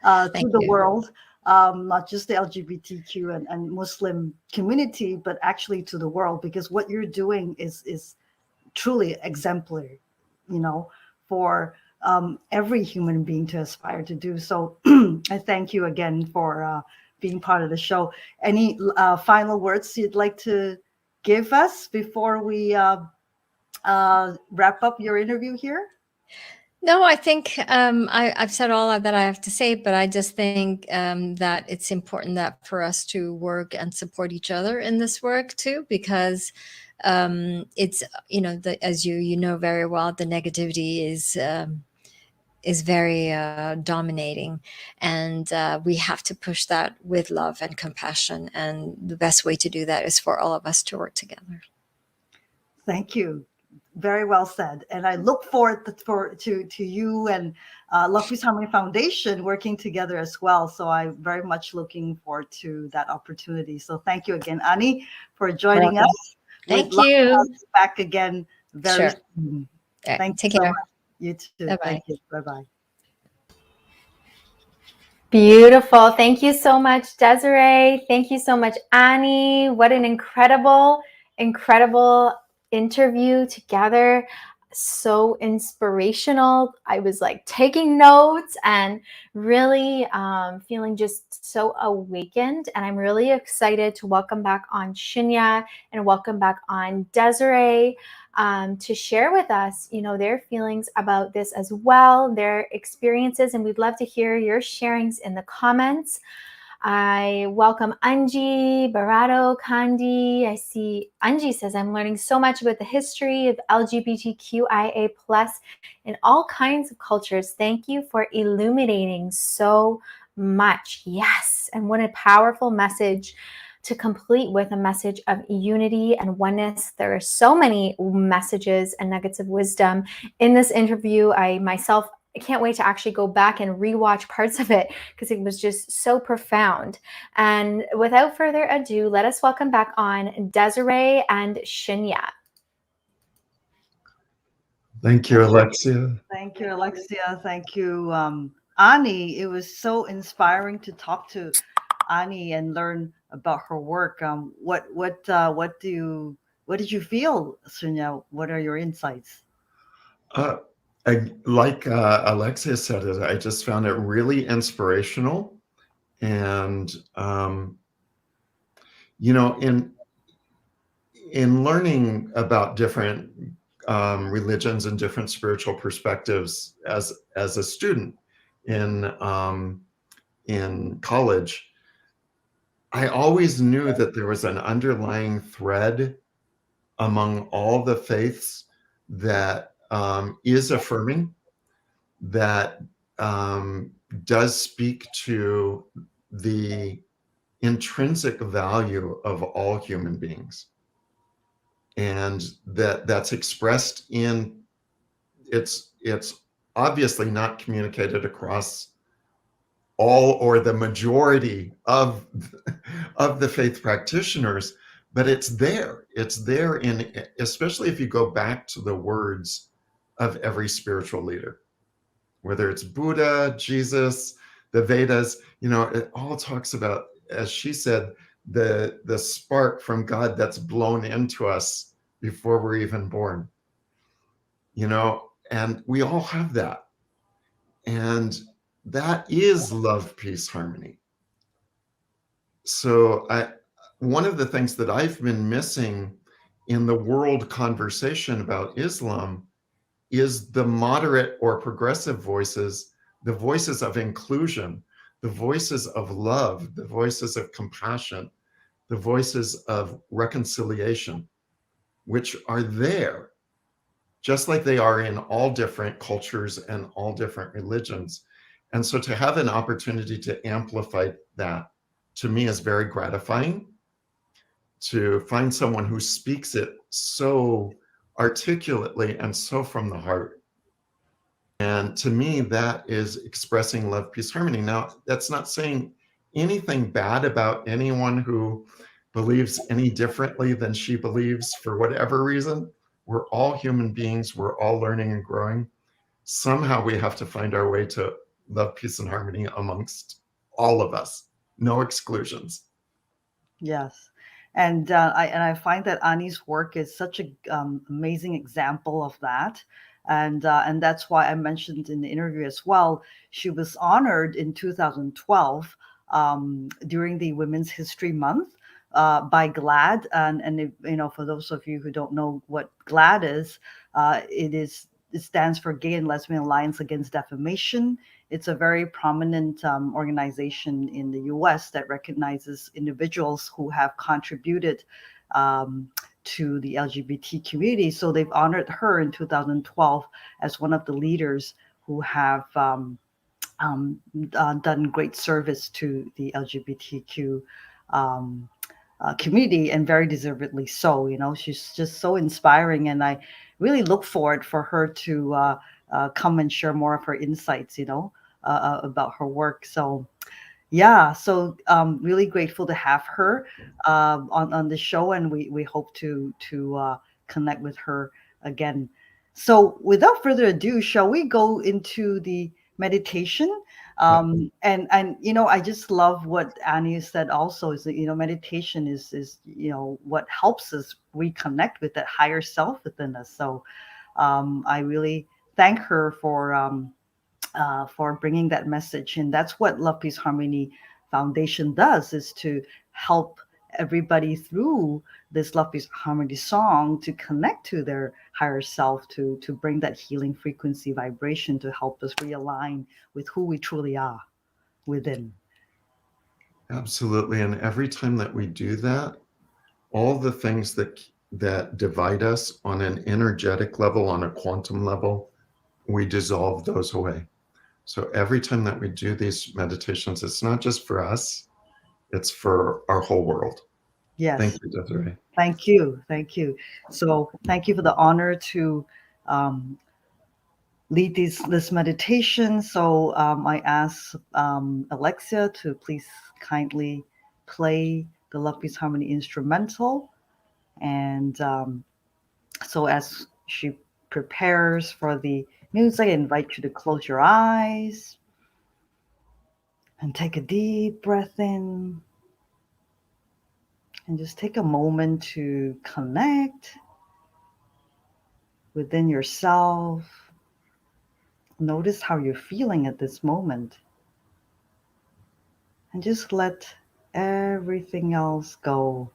to the world, not just the LGBTQ and Muslim community, but actually to the world, because what you're doing is truly exemplary, for every human being to aspire to do. So I thank you again for being part of the show. Any final words you'd like to give us before we wrap up your interview here? No, I think I've said all that I have to say, but I just think that it's important that for us to work and support each other in this work too, because it's, as you know very well, the negativity is very dominating, and we have to push that with love and compassion. And the best way to do that is for all of us to work together. Thank you. Very well said. And I look forward to you and Love Peace Harmony Foundation working together as well. So I'm very much looking forward to that opportunity. So thank you again, Ani, for joining us. Thank you. Back again very soon. Right. Thank Take you so care. much. You too. Bye-bye. Thank you. Bye-bye. Beautiful. Thank you so much, Desiree. Thank you so much, Annie. What an incredible interview together. So inspirational. I was like taking notes and really feeling just so awakened. And I'm really excited to welcome back on Shinya and welcome back on Desiree to share with us, their feelings about this as well, their experiences. And we'd love to hear your sharings in the comments. I welcome Anji, Barato, Kandi. I see Anji says, I'm learning so much about the history of LGBTQIA+ in all kinds of cultures. Thank you for illuminating so much. Yes. And what a powerful message to complete with a message of unity and oneness. There are so many messages and nuggets of wisdom in this interview. I can't wait to actually go back and rewatch parts of it because it was just so profound. And without further ado, let us welcome back on Desiree and Shinya. Thank you, Alexia. Thank you, Alexia. Thank you, Ani. It was so inspiring to talk to Ani and learn about her work. What did you feel, Sunya? What are your insights? Like Alexia said it, I just found it really inspirational, and in learning about different religions and different spiritual perspectives as a student in college, I always knew that there was an underlying thread among all the faiths that is affirming, that does speak to the intrinsic value of all human beings, and that's expressed in it's obviously not communicated across all or the majority of the faith practitioners, but it's there. It's there in, especially if you go back to the words of every spiritual leader, whether it's Buddha, Jesus, the Vedas, it all talks about, as she said, the spark from God that's blown into us before we're even born, and we all have that. And that is love, peace, harmony. So one of the things that I've been missing in the world conversation about Islam is the moderate or progressive voices, the voices of inclusion, the voices of love, the voices of compassion, the voices of reconciliation, which are there, just like they are in all different cultures and all different religions. And so to have an opportunity to amplify that, to me, is very gratifying. To find someone who speaks it so articulately and so from the heart. And to me, that is expressing love, peace, harmony. Now, that's not saying anything bad about anyone who believes any differently than she believes for whatever reason. We're all human beings. We're all learning and growing. Somehow we have to find our way to love, peace, and harmony amongst all of us. No exclusions. Yes. And I find that Ani's work is such a amazing example of that. And that's why I mentioned in the interview as well, she was honored in 2012 during the Women's History Month by GLAAD. And if, for those of you who don't know what GLAAD is, it stands for Gay and Lesbian Alliance Against Defamation. It's a very prominent organization in the US that recognizes individuals who have contributed to the LGBT community. So they've honored her in 2012 as one of the leaders who have done great service to the LGBTQ community, and very deservedly so. She's just so inspiring, and I really look forward for her to come and share more of her insights, about her work. So yeah, so really grateful to have her on the show, and we hope to connect with her again. So without further ado, shall we go into the meditation? And I just love what Annie said also, is that meditation is what helps us reconnect with that higher self within us. So I really thank her for bringing that message. And that's what Love, Peace, Harmony Foundation does, is to help everybody through this Love, Peace, Harmony song to connect to their higher self, to bring that healing frequency vibration to help us realign with who we truly are within. Absolutely. And every time that we do that, all the things that divide us on an energetic level, on a quantum level, we dissolve those away. So every time that we do these meditations, it's not just for us, it's for our whole world. Yes. Thank you, Desiree. Thank you. Thank you. So thank you for the honor to lead this meditation. So I ask Alexia to please kindly play the Love, Peace, Harmony instrumental. And so as she prepares for the music, I invite you to close your eyes and take a deep breath in. And just take a moment to connect within yourself. Notice how you're feeling at this moment. And just let everything else go.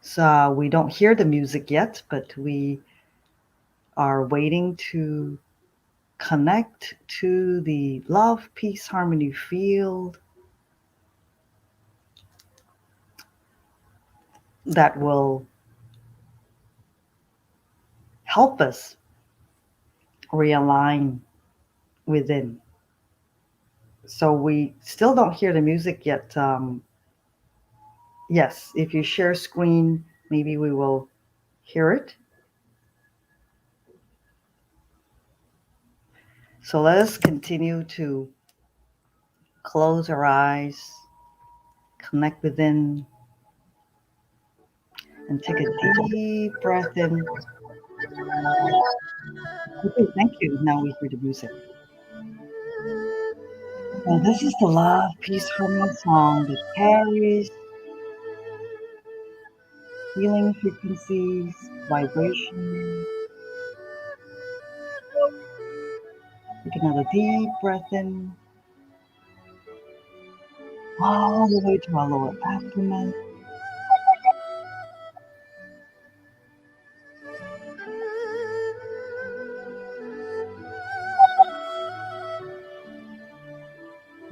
So we don't hear the music yet, but we are waiting to connect to the love, peace, harmony field that will help us realign within. So we still don't hear the music yet. Yes, if you share screen, maybe we will hear it. So let us continue to close our eyes, connect within, and take a deep breath in. Okay, thank you. Now we hear the music. Now, this is the love, peace, harmony song that carries healing frequencies, vibration. Take another deep breath in, all the way to our lower abdomen.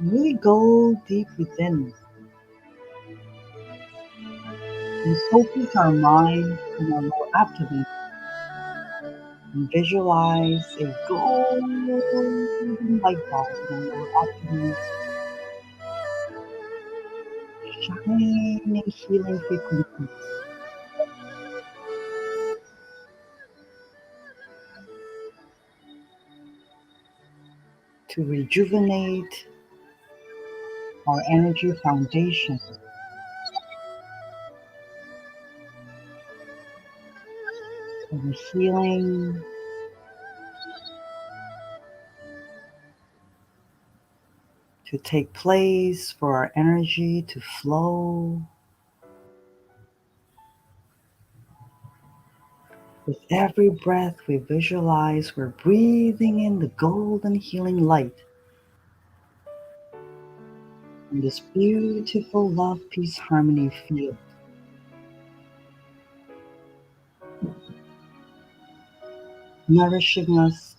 Really go deep within and focus our mind on our lower abdomen and visualize a golden light bulb in our lower abdomen, shining healing frequencies to rejuvenate our energy foundation, for the healing to take place, for our energy to flow. With every breath, we visualize we're breathing in the golden healing light in this beautiful love, peace, harmony field, nourishing us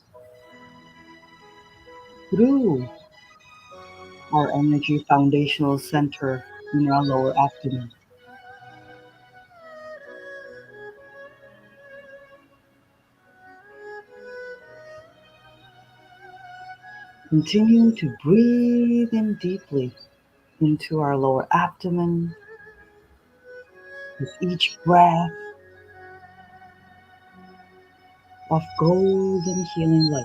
through our energy foundational center in our lower abdomen. Continue to breathe in deeply into our lower abdomen with each breath of golden healing light.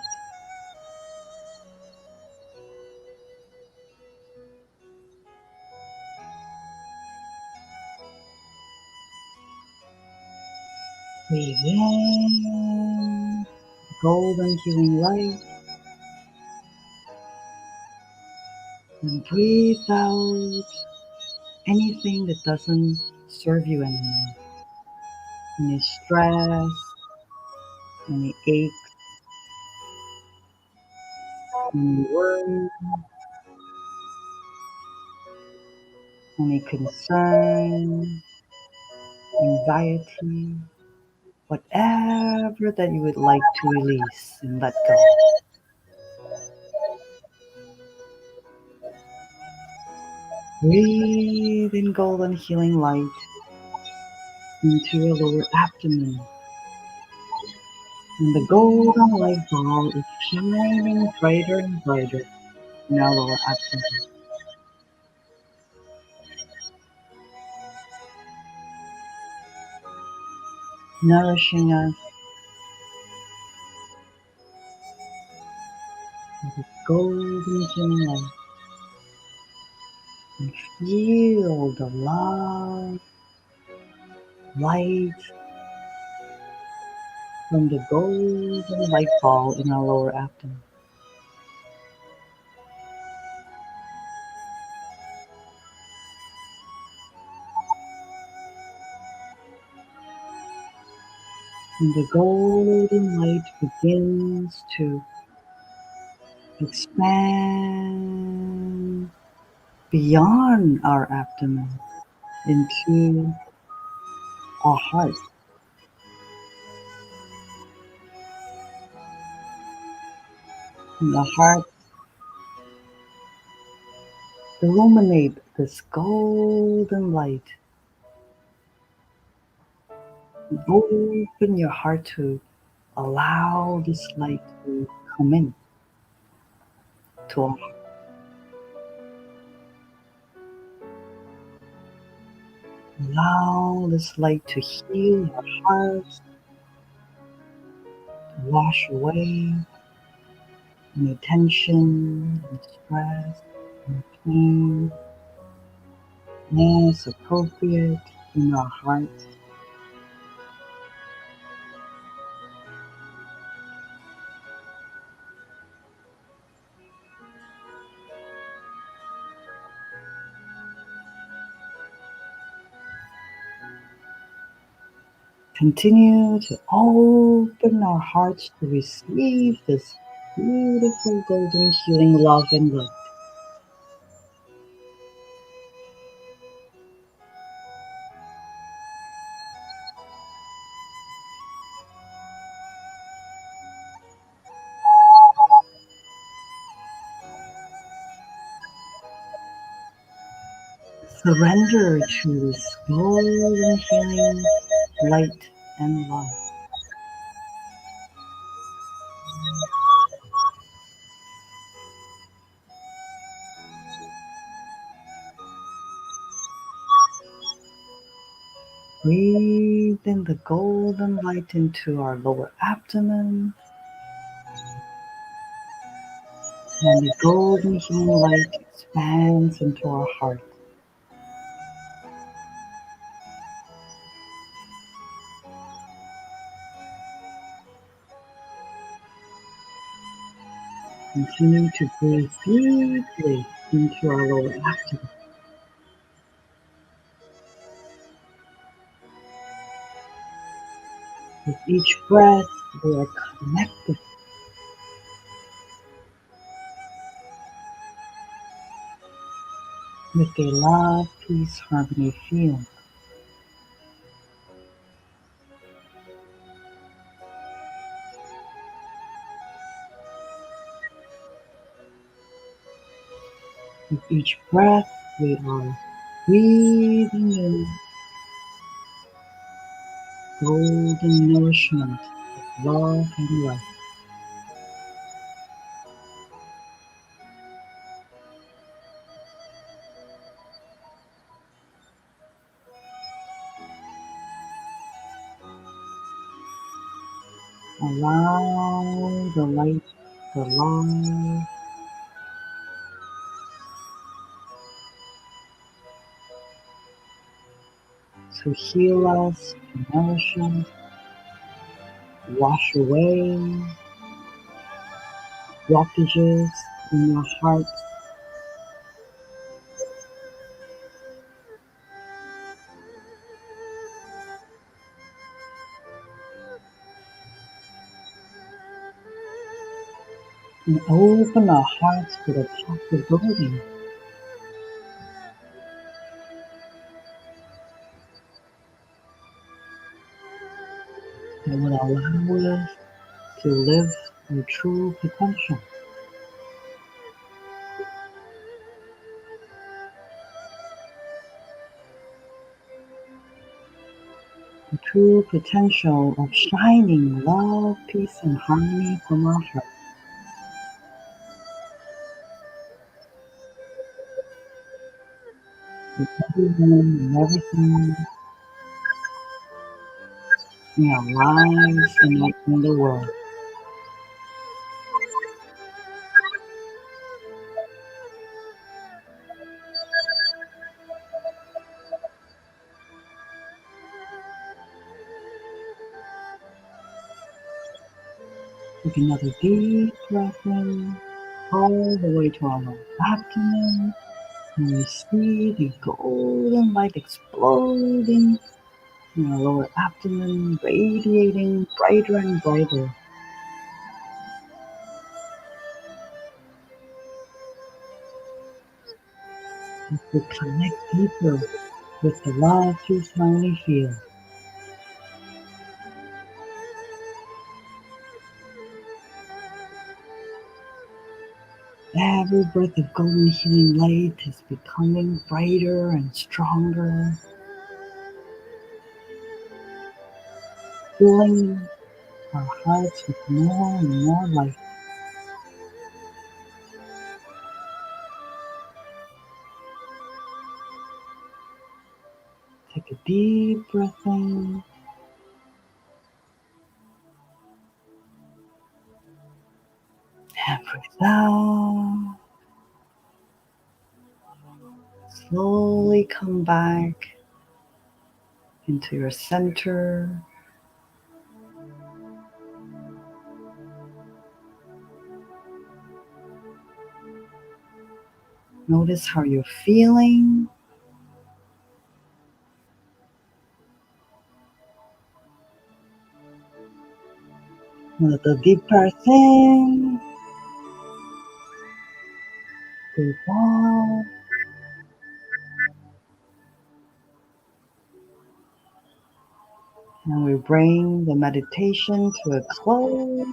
Breathe in golden healing light and breathe out anything that doesn't serve you anymore. Any stress, any aches, any worry, any concern, anxiety, whatever that you would like to release and let go. Breathe in golden healing light into your lower abdomen. And the golden light ball is shining brighter and brighter in our lower abdomen, nourishing us with this golden healing light. And feel the love, light from the golden light ball in our lower abdomen. And the golden light begins to expand beyond our abdomen into our heart. And the heart illuminate this golden light. Open your heart to allow this light to come in to our heart. Allow this light to heal your heart, to wash away any tension, and stress, and pain, as appropriate in our hearts. Continue to open our hearts to receive this beautiful golden healing love and light. Surrender to this golden healing light and love. Breathe in the golden light into our lower abdomen, and the golden healing light expands into our heart. Continue to breathe deeply into our lower abdomen. With each breath, we are connected with a love, peace, harmony field. With each breath, we are breathing in golden nourishment of love and light. Allow the light, the love, to heal us, to nourish us, wash away blockages in your heart. And open our hearts to the possibility that will allow us to live our true potential. The true potential of shining love, peace, and harmony from our heart. With everyone and everything in our lives and in the world. Take another deep breath in, all the way to our abdomen, and we see the golden light exploding in our lower abdomen, radiating brighter and brighter. As we connect deeper with the love, peace, harmony field. Every breath of golden healing light is becoming brighter and stronger, filling our hearts with more and more light. Take a deep breath in, and Breathe out. Slowly come back into your center. Notice how you're feeling. Another deep breath in. Breathe out. And we bring the meditation to a close.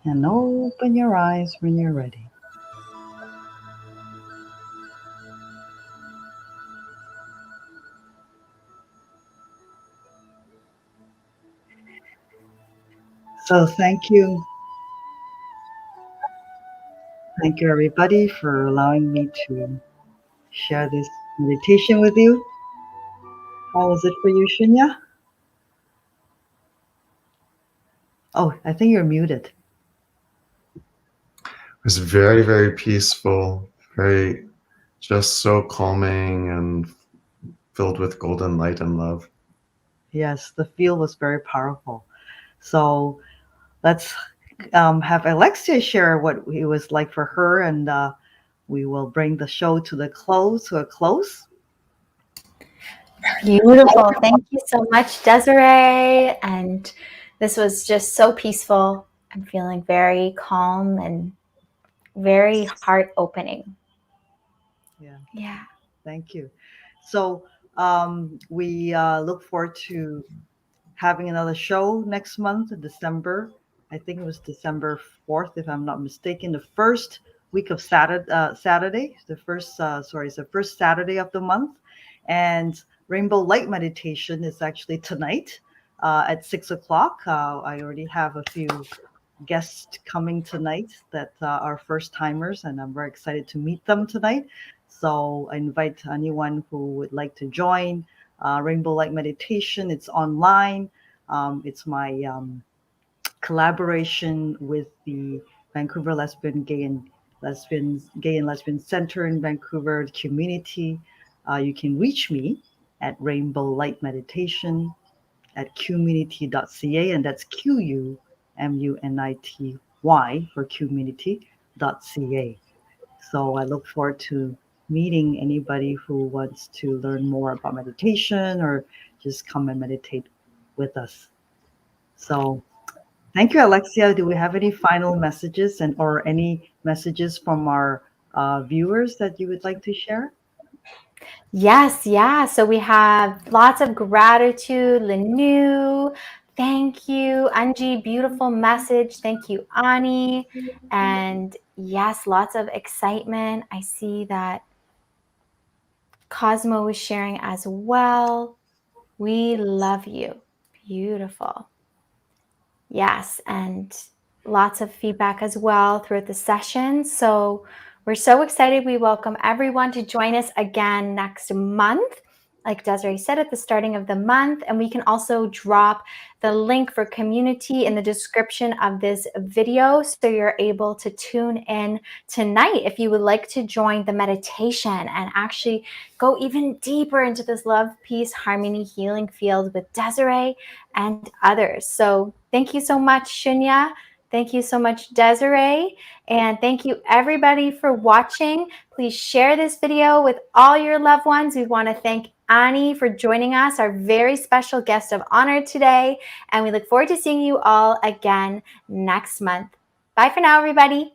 And open your eyes when you're ready. So thank you. Thank you, everybody, for allowing me to share this meditation with you. How was it for you, Shunya? Oh, I think you're muted. It was very, very peaceful, very just so calming and filled with golden light and love. Yes, the feel was very powerful. So let's have Alexia share what it was like for her, and we will bring the show to a close. Beautiful. Thank you so much, Desiree. And this was just so peaceful. I'm feeling very calm and very heart opening. Yeah. Thank you. So we look forward to having another show next month, December. I think it was December 4th, if I'm not mistaken, the first week of Saturday, the first Saturday of the month. And Rainbow Light Meditation is actually tonight at 6 o'clock. I already have a few guests coming tonight that are first timers, and I'm very excited to meet them tonight. So I invite anyone who would like to join Rainbow Light Meditation. It's online. It's my collaboration with the Vancouver Gay and Lesbian Center in Vancouver community. You can reach me at Rainbow Light Meditation at community.ca, and that's QUMUNITY for community.ca. So I look forward to meeting anybody who wants to learn more about meditation or just come and meditate with us. So thank you, Alexia. Do we have any final messages or any messages from our viewers that you would like to share? Yes, yeah. So we have lots of gratitude. Lenu, thank you. Angie, beautiful message. Thank you, Ani. And yes, lots of excitement. I see that Cosmo was sharing as well. We love you. Beautiful. Yes, and lots of feedback as well throughout the session. So we're so excited. We welcome everyone to join us again next month, like Desiree said, at the starting of the month. And we can also drop the link for community in the description of this video, so you're able to tune in tonight if you would like to join the meditation and actually go even deeper into this love, peace, harmony, healing field with Desiree and others. So thank you so much, Shunya. Thank you so much, Desiree. And thank you, everybody, for watching. Please share this video with all your loved ones. We want to thank Ani for joining us, our very special guest of honor today. And we look forward to seeing you all again next month. Bye for now, everybody.